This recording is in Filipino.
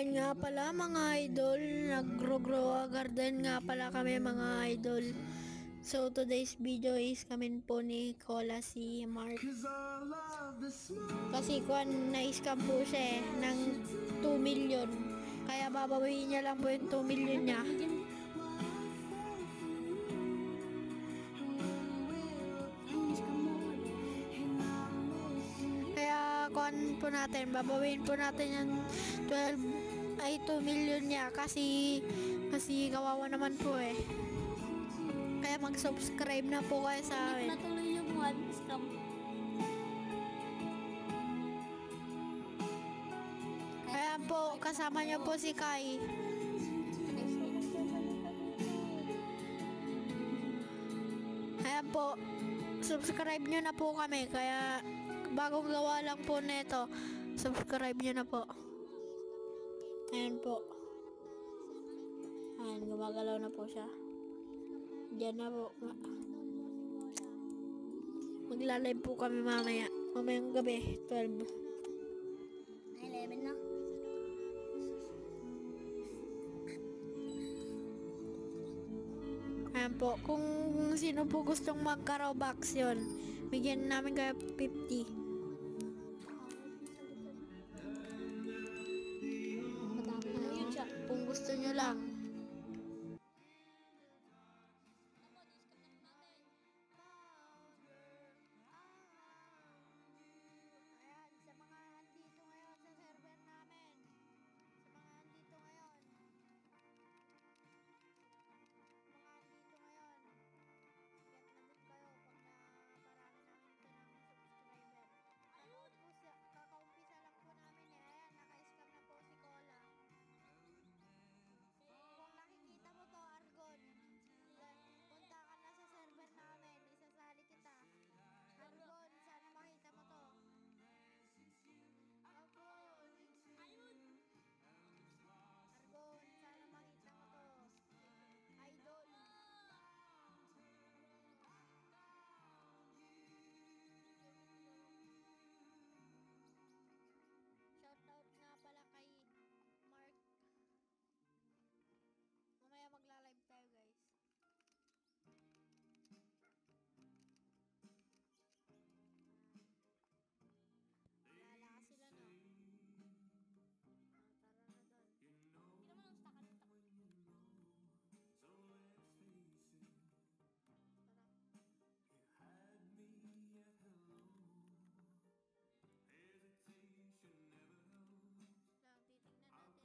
Ayun nga pala mga idol, nag-grow garden nga pala kami mga idol. So today's video is kami po ni Cola si Mark. Kasi kuan na-scam po siya ng 2 million. Kaya babawiin niya lang po yung 2 million niya. Kaya kuan po natin, babawiin po natin yung 2 million niya kasi kawawa naman po eh. Kaya mag-subscribe na po kayo sa amin. Natuloy yung one scam. Kaya po, kasama niyo po si Kai. Kaya po, subscribe niyo na po kami. Kaya bagong gawa lang po nito, subscribe niyo na po. Ayan po. Ayan, gumagalaw na po siya. Diyan na po. Magla-live po kami mamaya. Mamayang gabi, 12. 11 na. Ayan po. Kung sino po gustong magka-Robux yun, bigyan namin kayo 50.